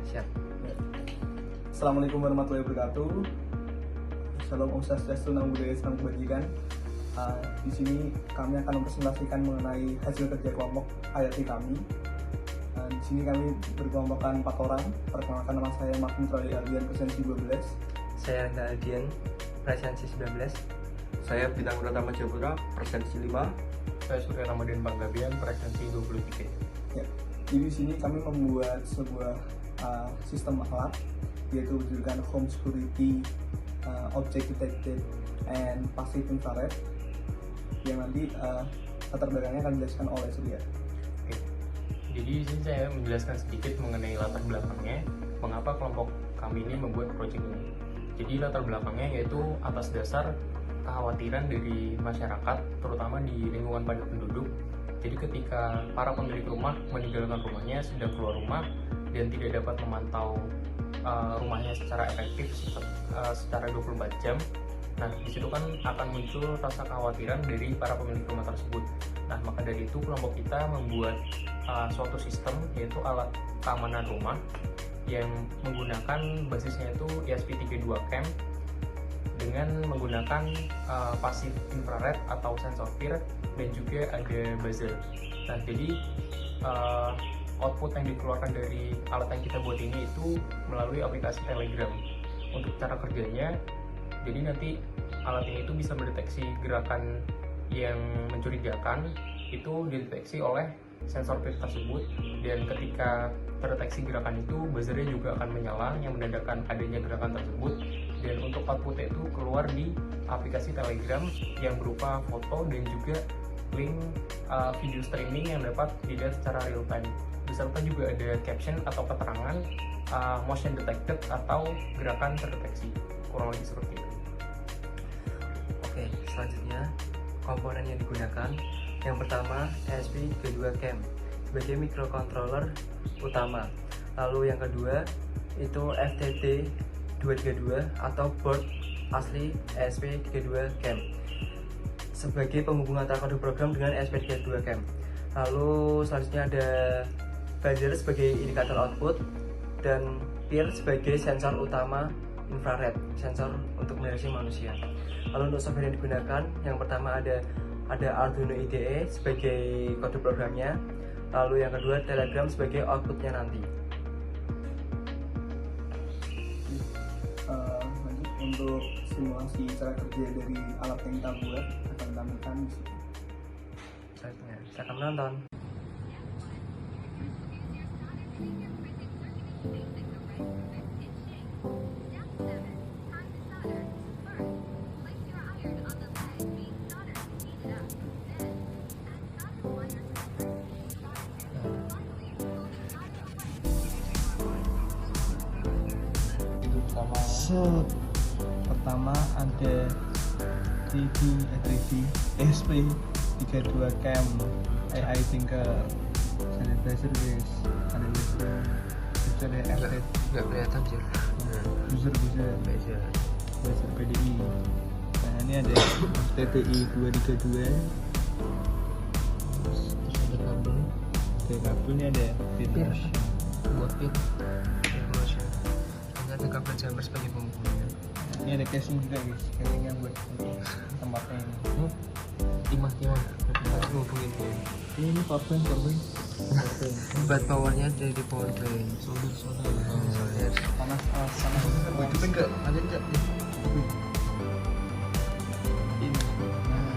siap. Assalamualaikum warahmatullahi wabarakatuh. Shalom Om Swastiastu, Namo Buddhaya, Salam Kebajikan. Di sini kami akan mempresentasikan mengenai hasil kerja kelompok IoT kami. Di sini kami berkelompokkan 4 orang. Perkenalkan, nama saya Martin Troy Aldian, presensi 12. Saya Renda Aldian, presensi 19. Saya Bintang Pratama Japura, presensi 5. Saya Surya Ramadhan Panggabean, presensi 23. Ya, jadi di sini kami membuat sebuah sistem alat, yaitu berjudulkan Home Security Object Detected and Passive Infrared, yang nanti latar belakangnya akan dijelaskan oleh Surya. Oke. Jadi di sini saya menjelaskan sedikit mengenai latar belakangnya, mengapa kelompok kami ini membuat proyek ini. Jadi latar belakangnya yaitu atas dasar kekhawatiran dari masyarakat, terutama di lingkungan padat penduduk. Jadi ketika para pemilik rumah meninggalkan rumahnya, sedang keluar rumah dan tidak dapat memantau rumahnya secara efektif secara 24 jam. Nah, di situ kan akan muncul rasa kekhawatiran dari para pemilik rumah tersebut. Nah, maka dari itu kelompok kita membuat suatu sistem, yaitu alat keamanan rumah yang menggunakan basisnya itu ESP32 cam dengan menggunakan passive infrared atau sensor peer dan juga ada buzzer. Nah, jadi output yang dikeluarkan dari alat yang kita buat ini itu melalui aplikasi Telegram. Untuk cara kerjanya, jadi nanti alat ini itu bisa mendeteksi gerakan yang mencurigakan, itu dideteksi oleh sensor peer tersebut, dan ketika terdeteksi gerakan itu, buzzernya juga akan menyala yang menandakan adanya gerakan tersebut, dan untuk outputnya itu keluar di aplikasi Telegram yang berupa foto dan juga link video streaming yang dapat dilihat secara real time, beserta juga ada caption atau keterangan motion detected atau gerakan terdeteksi, kurang lebih seperti itu. Oke, selanjutnya komponen yang digunakan. Yang pertama, ESP32 cam sebagai microcontroller utama. Lalu yang kedua itu FTD232 atau board asli ESP32 cam sebagai penghubung antara kode program dengan ESP32 cam. Lalu selanjutnya ada buzzer sebagai indikator output dan peer sebagai sensor utama infrared, sensor untuk mendeteksi manusia. Lalu untuk software yang digunakan, yang pertama ada Arduino IDE sebagai kode programnya, lalu yang kedua Telegram sebagai outputnya nanti. Lanjut untuk simulasi cara kerja dari alat yang kita buat akan ditampilkan di sini. Selanjutnya, saya akan menonton. Pertama ada 3D ESP32 cam AI Thinker, ada buzzer guys, ada buzzer, itu ada FT, Nggak kelihatan sih. buzzer PDI. Nah ini ada TTI 232, terus ada kabel, ini ada Peer buat peer motion. Ini ada kabel jammer sebagai penghubungnya. Ini ada casing juga guys, casing yang buat tempatnya ini. Timah ngubungin tuh. Ini powerbank. Buat powernya dari powerbank. Solder. Panas. Itu enggak ada enggak? Ini. Nah.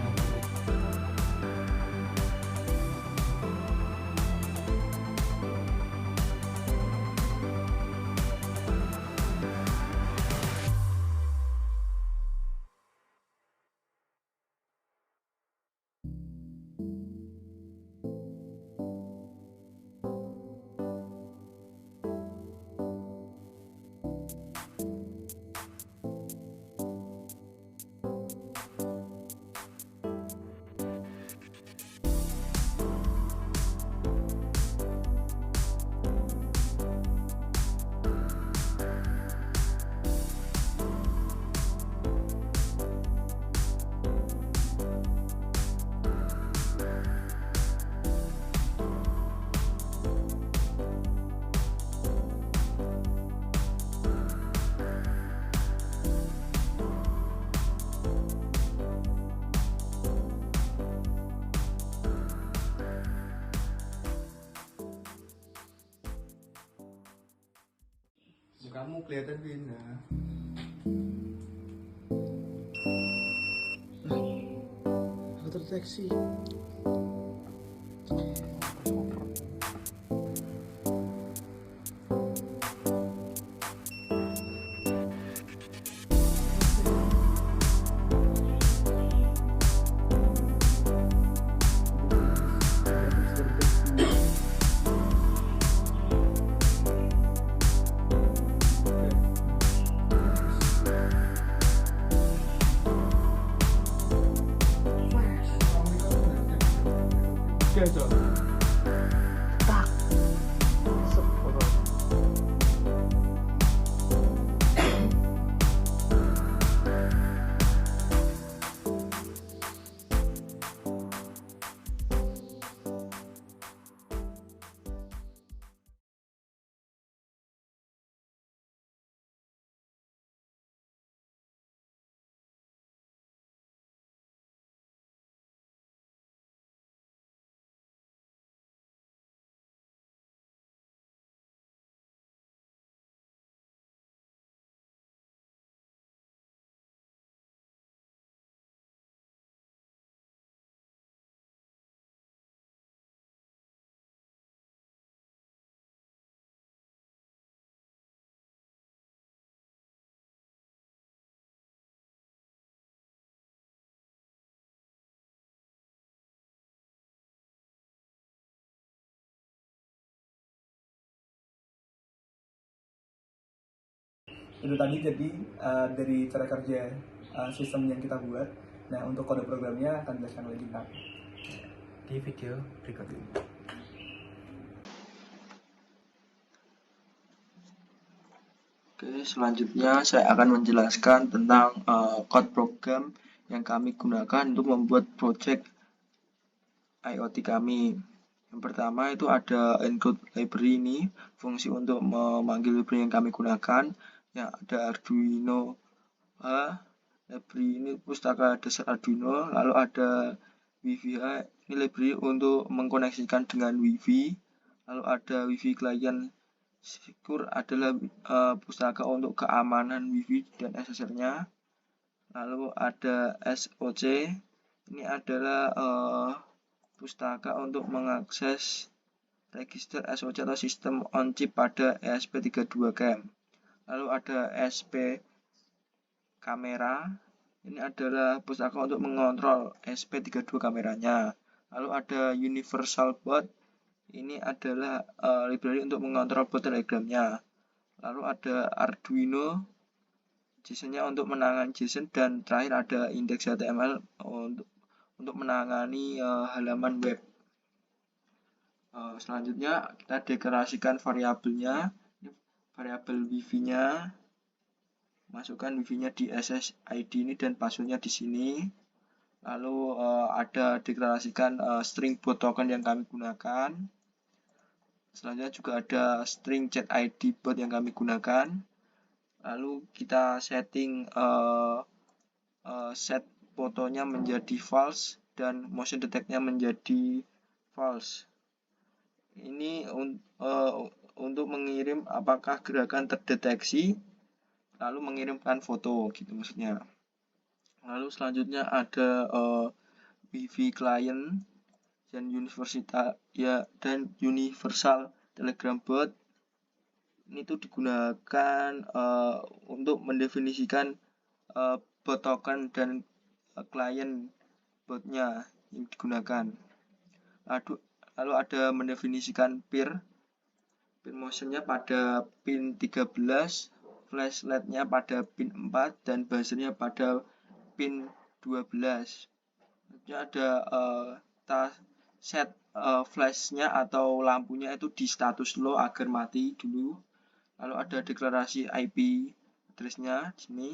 Kamu kelihatan pindah. Aku terdeteksi. Itu tadi jadi dari cara kerja sistem yang kita buat. Nah, untuk kode programnya akan dijelaskan oleh Dinta. Di video berikut ini. Oke, selanjutnya saya akan menjelaskan tentang code program yang kami gunakan untuk membuat project IoT kami. Yang pertama itu ada include library ini, fungsi untuk memanggil library yang kami gunakan. Yang ada Arduino library ini pustaka dasar Arduino, lalu ada Wi-Fi ini library untuk mengkoneksikan dengan Wi-Fi, lalu ada Wi-Fi client Secure adalah pustaka untuk keamanan Wi-Fi dan SSL-nya. Lalu ada SOC, ini adalah pustaka untuk mengakses register SOC atau sistem on chip pada ESP32CAM. Lalu ada SP kamera, ini adalah pustaka untuk mengontrol SP32 kameranya. Lalu ada Universal Boot, ini adalah library untuk mengontrol bot telegramnya. Lalu ada Arduino, JSON-nya untuk menangani JSON, dan terakhir ada index.html untuk menangani halaman web. Selanjutnya kita deklarasikan variabelnya. Variabel Wi-Fi-nya, masukkan Wi-Fi-nya di SSID ini dan password-nya di sini. Lalu ada deklarasikan string bot token yang kami gunakan. Selanjutnya juga ada string chat ID bot yang kami gunakan. Lalu kita setting set fotonya menjadi false dan motion detect-nya menjadi false. Ini untuk mengirim apakah gerakan terdeteksi, lalu mengirimkan foto gitu maksudnya. Lalu selanjutnya ada Wi-Fi client dan universal telegram bot. Ini tuh digunakan untuk mendefinisikan bot token dan klien botnya yang digunakan. Lalu ada mendefinisikan peer motionnya pada pin 13, flashlight-nya pada pin 4, dan buzzer-nya pada pin 12. Selanjutnya ada set flash-nya atau lampunya itu di status low agar mati dulu. Lalu ada deklarasi IP address-nya di sini.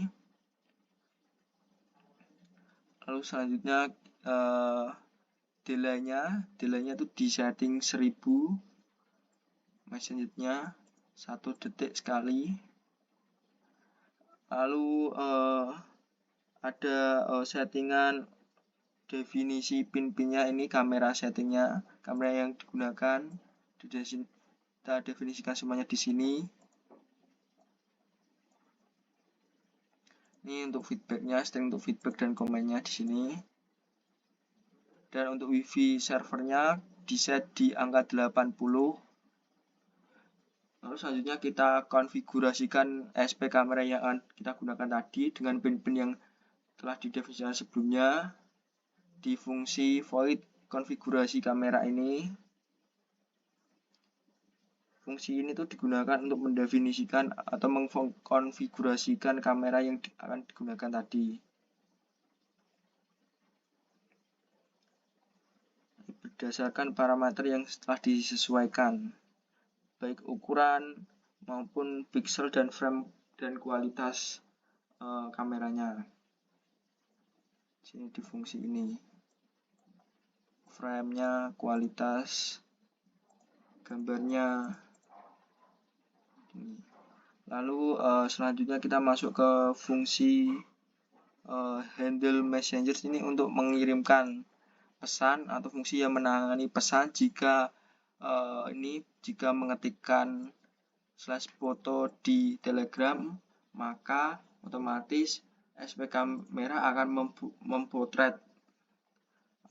Lalu selanjutnya delay-nya itu di setting 1000. Selanjutnya 1 detik sekali. Lalu ada settingan definisi pin-pinnya, ini kamera settingnya, kamera yang digunakan kita definisikan semuanya di sini. Ini untuk feedbacknya, string untuk feedback dan komennya di sini. Dan untuk WiFi servernya di set di angka 80. Lalu selanjutnya kita konfigurasikan SP kamera yang akan kita gunakan tadi dengan pin-pin yang telah didefinisikan sebelumnya di fungsi void konfigurasi kamera ini. Fungsi ini tuh digunakan untuk mendefinisikan atau mengkonfigurasikan kamera yang akan digunakan tadi. Berdasarkan parameter yang telah disesuaikan, baik ukuran maupun pixel dan frame dan kualitas kameranya. Sini di fungsi ini, frame-nya, kualitas gambarnya. Lalu selanjutnya kita masuk ke fungsi handle messenger ini untuk mengirimkan pesan atau fungsi yang menangani pesan jika jika mengetikkan slash foto di Telegram, maka otomatis SP kamera akan mempotret,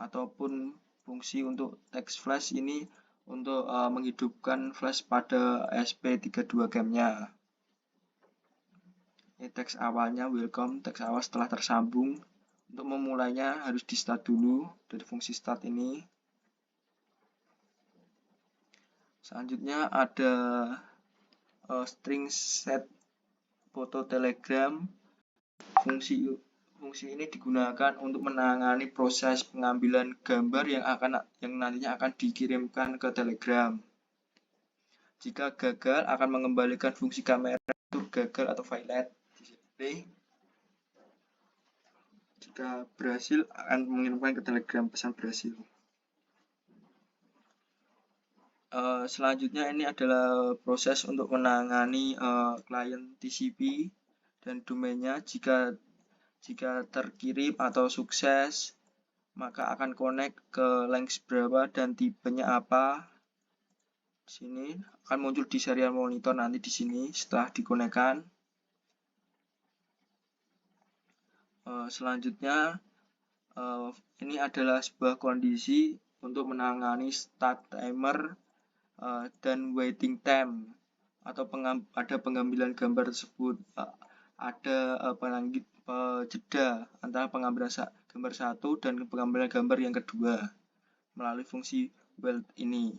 ataupun fungsi untuk text flash ini untuk menghidupkan flash pada SP32 cam-nya. Ini teks awalnya welcome, teks awal setelah tersambung. Untuk memulainya harus di start dulu dari fungsi start ini. Selanjutnya ada string set foto Telegram. Fungsi ini digunakan untuk menangani proses pengambilan gambar yang nantinya akan dikirimkan ke Telegram. Jika gagal akan mengembalikan fungsi kamera itu gagal atau violet. Jika berhasil akan mengirimkan ke Telegram pesan berhasil. Selanjutnya ini adalah proses untuk menangani klien TCP dan domainnya. Jika terkirim atau sukses, maka akan connect ke length berapa dan tipenya apa. Di sini akan muncul di serial monitor nanti di sini setelah dikonekkan. Selanjutnya ini adalah sebuah kondisi untuk menangani start timer dan waiting time atau ada pengambilan gambar tersebut, ada jeda antara pengambilan gambar satu dan pengambilan gambar yang kedua melalui fungsi wait ini.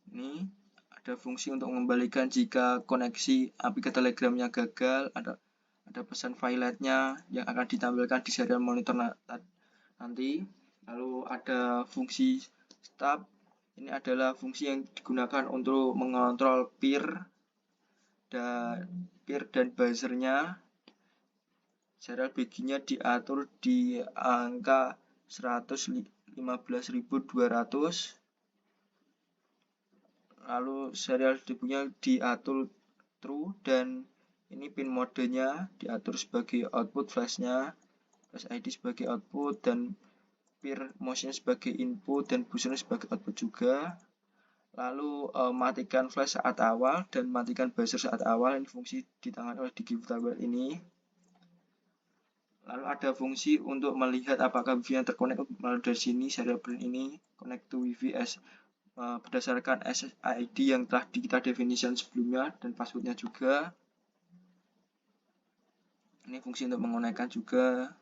Ini ada fungsi untuk mengembalikan jika koneksi API ke Telegramnya gagal, ada pesan violetnya yang akan ditampilkan di serial monitor nanti. Lalu ada fungsi stop. Ini adalah fungsi yang digunakan untuk mengontrol peer dan buzzernya. Serial begini diatur di angka 115.200. Lalu serial debugnya diatur true dan ini pin modenya diatur sebagai output, flashnya flash ID sebagai output dan peer motion sebagai input dan booster sebagai output juga. Lalu matikan flash saat awal dan matikan buzzer saat awal. Ini fungsi ditangani oleh DigiVitalWare ini. Lalu ada fungsi untuk melihat apakah wifi yang terkonek melalui dari sini serial print ini connect to wifi berdasarkan SSID yang telah kita definisikan sebelumnya dan passwordnya juga. Ini fungsi untuk mengonekkan juga.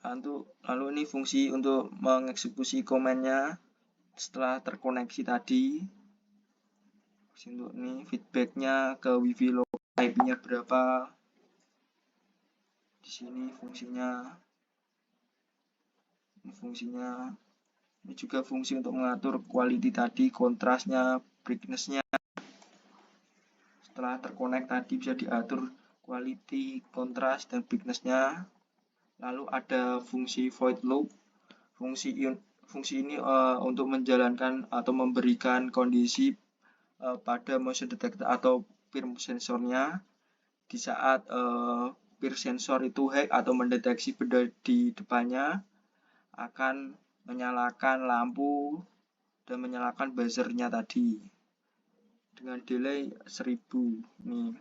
Lalu ini fungsi untuk mengeksekusi komennya setelah terkoneksi tadi. Fungsi untuk ini feedbacknya ke wifi lokal, IP-nya berapa. Di sini fungsinya. Ini fungsinya. Ini juga fungsi untuk mengatur quality tadi, kontrasnya, brightness-nya. Setelah terkonek tadi bisa diatur quality, kontras, dan brightness-nya. Lalu ada fungsi void loop. Fungsi ini untuk menjalankan atau memberikan kondisi pada motion detector atau peer sensornya. Di saat peer sensor itu hack atau mendeteksi benda di depannya, akan menyalakan lampu dan menyalakan buzzernya tadi. dengan delay 1000 nih.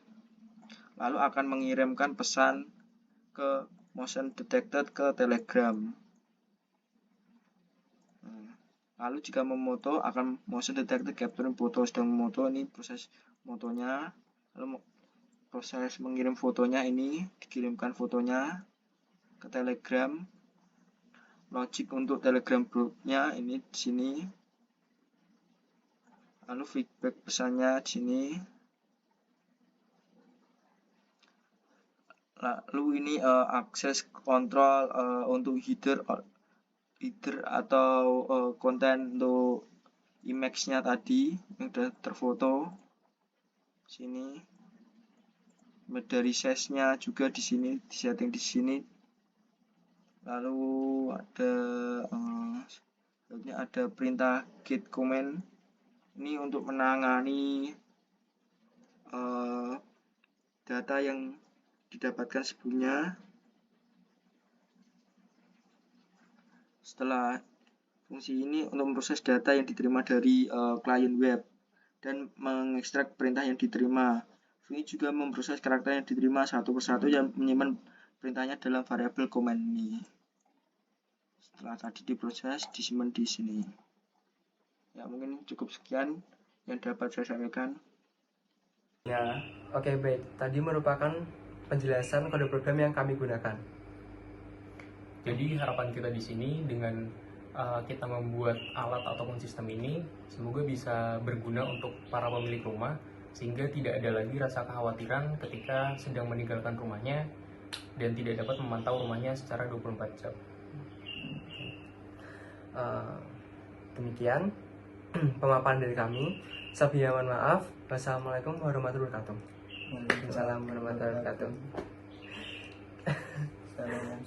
Lalu akan mengirimkan pesan ke motion detected ke Telegram. Lalu jika memoto akan motion detected capturing foto, sedang memoto, ini proses motonya. Lalu proses mengirim fotonya, ini dikirimkan fotonya ke Telegram. Logic untuk Telegram grupnya ini di sini. Lalu feedback pesannya di sini. Lalu ini akses kontrol untuk header atau konten untuk image-nya tadi yang sudah terfoto. Sini. Dari size-nya juga di sini, di setting di sini. Lalu ada perintah get comment. Ini untuk menangani data yang didapatkan sebelumnya. Setelah fungsi ini untuk memproses data yang diterima dari klien web dan mengekstrak perintah yang diterima. Ini juga memproses karakter yang diterima satu persatu yang menyimpan perintahnya dalam variabel comment ini. Setelah tadi diproses, disimpan di sini. Ya, mungkin cukup sekian yang dapat saya sampaikan. Ya, oke baik. Tadi merupakan penjelasan kode program yang kami gunakan. Jadi harapan kita di sini dengan kita membuat alat ataupun sistem ini semoga bisa berguna untuk para pemilik rumah sehingga tidak ada lagi rasa kekhawatiran ketika sedang meninggalkan rumahnya dan tidak dapat memantau rumahnya secara 24 jam. Demikian pemaparan dari kami. Saya mohon maaf. Wassalamualaikum warahmatullahi wabarakatuh. Waalaikumsalam warahmatullahi wabarakatuh. Salam.